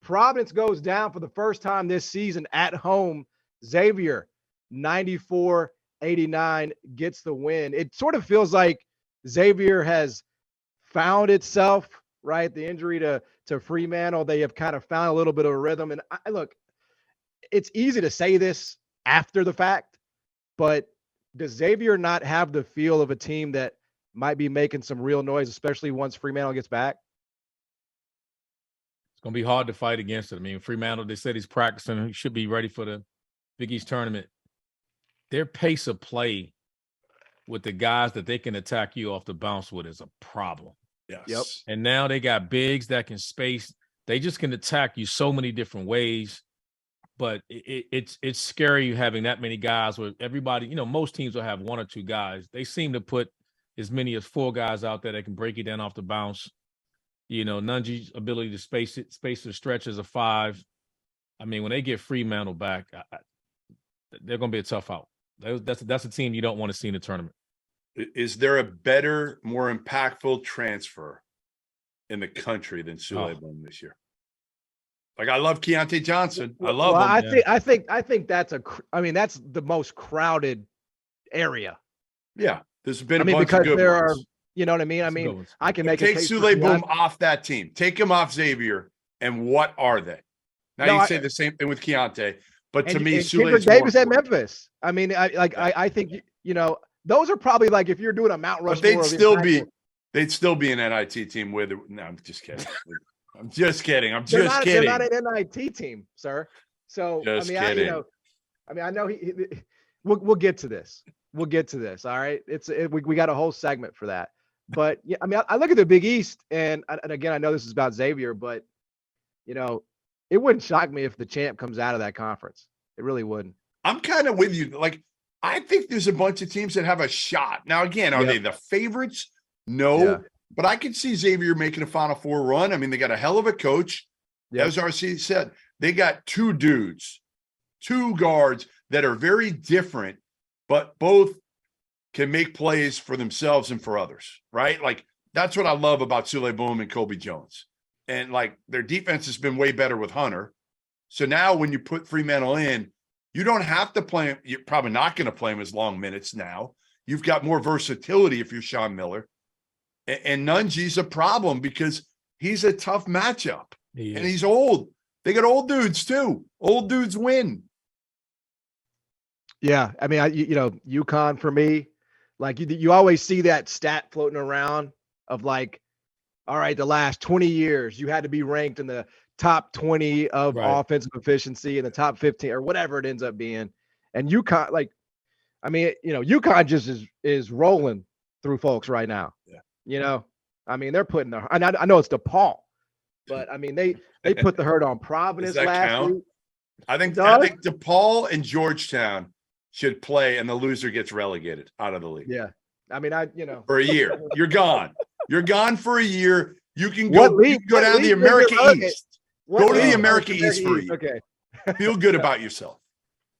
Providence goes down for the first time this season at home. Xavier, 94-89, gets the win. It sort of feels like Xavier has found itself, right? The injury to Fremantle, they have kind of found a little bit of a rhythm. And look, it's easy to say this after the fact, but does Xavier not have the feel of a team that might be making some real noise, especially once Fremantle gets back? It's going to be hard to fight against it. I mean, Fremantle, they said he's practicing. He should be ready for the Big East tournament. Their pace of play with the guys that they can attack you off the bounce with is a problem. Yes. Yep. And now they got bigs that can space. They just can attack you so many different ways. But it's scary having that many guys where everybody, you know, most teams will have one or two guys. They seem to put as many as four guys out there that can break you down off the bounce. You know, Nunji's ability to space the stretch as a five. I mean, when they get Fremantle back, they're going to be a tough out. That's a team you don't want to see in the tournament. Is there a better, more impactful transfer in the country than Souley Boum this year? Like, I love Keontae Johnson. I love him. I think that's that's the most crowded area. Yeah, there's been a bunch because of good there ones. are, you know what I mean? I mean, I can make take a case Souley for Boum off that team. Take him off Xavier, and what are they? Now you say the same thing with Keontae, but to me, Souley Davis at Memphis. I mean, I think you know those are probably like if you're doing a Mount Rushmore. But they'd still be an NIT team with. No, I'm just kidding. I'm just kidding. They're not an NIT team, sir. So kidding. I know we'll get to this. We'll get to this. All right. We got a whole segment for that. But yeah, I mean, I look at the Big East, and again, I know this is about Xavier, but you know, it wouldn't shock me if the champ comes out of that conference. It really wouldn't. I'm kind of with you. Like, I think there's a bunch of teams that have a shot. Now, again, are they the favorites? No. Yeah. But I could see Xavier making a Final Four run. I mean, they got a hell of a coach. Yep. As RC said, they got two guards that are very different, but both can make plays for themselves and for others, right? Like, that's what I love about Souley Boum and Kobe Jones. And, like, their defense has been way better with Hunter. So now when you put Fremantle in, you don't have to play him. You're probably not going to play him as long minutes now. You've got more versatility if you're Sean Miller. And Nunji's a problem because he's a tough matchup. And he's old. They got old dudes, too. Old dudes win. Yeah. I mean, UConn for me, like you always see that stat floating around of like, all right, the last 20 years, you had to be ranked in the top 20 of offensive efficiency in the top 15 or whatever it ends up being. And UConn, like, I mean, you know, UConn just is rolling through folks right now. Yeah. You know, I mean, they're putting I know it's DePaul, but I mean, they put the hurt on Providence last week. I think DePaul and Georgetown should play, and the loser gets relegated out of the league. Yeah. I mean, for a year. You're gone. You're gone for a year. You can go down to the America East. Go to the America East for a year. Okay. Feel good about yourself.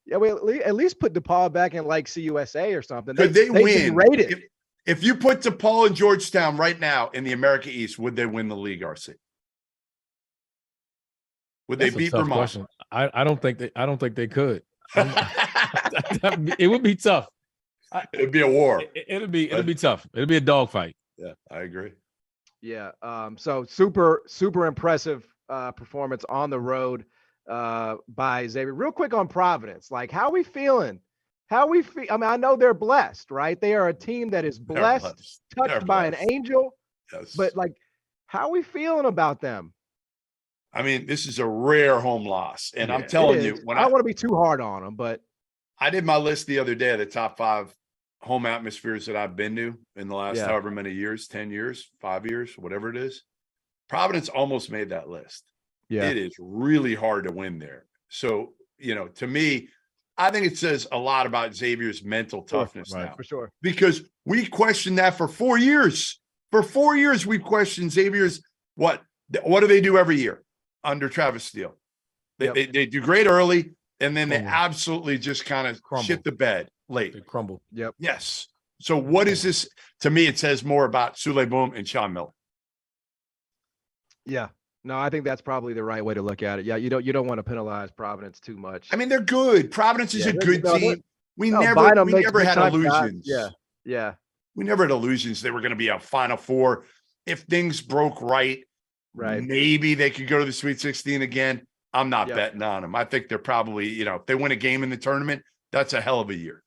Yeah, well, at least put DePaul back in like CUSA or something. Could they win? If you put DePaul and Georgetown right now in the America East, would they win the league, RC? Would they beat Vermont? I don't think they could. It would be tough. It'd be a war. It'll be tough. It'll be a dogfight. Yeah, I agree. Yeah. So super impressive performance on the road by Xavier. Real quick on Providence, like how are we feeling? I mean, I know they're blessed, right? They are a team that is blessed, touched by an angel. Yes. But like, how are we feeling about them? I mean, this is a rare home loss, and I'm telling you, I don't want to be too hard on them, but I did my list the other day of the top 5 home atmospheres that I've been to in the last however many years, 10 years, 5 years, whatever it is. Providence almost made that list. Yeah. It is really hard to win there. So, you know, to me, I think it says a lot about Xavier's mental toughness now. For sure. Because we questioned that for 4 years. For 4 years, we've questioned Xavier's what do they do every year under Travis Steele? They do great early, and then they absolutely just kind of shit the bed late. They crumble. Yep. Yes. So what is this? To me, it says more about Souley Boum and Sean Miller. Yeah. No, I think that's probably the right way to look at it. Yeah, you don't want to penalize Providence too much. I mean, they're good. Providence is Yeah, a good team. We no, never Bynum we makes never big had time shots. illusions. Yeah, yeah, We never had illusions they were going to be a Final Four. If things broke right, right. maybe they could go to the Sweet 16 again. I'm not Yep. betting on them. I think they're probably, if they win a game in the tournament, that's a hell of a year.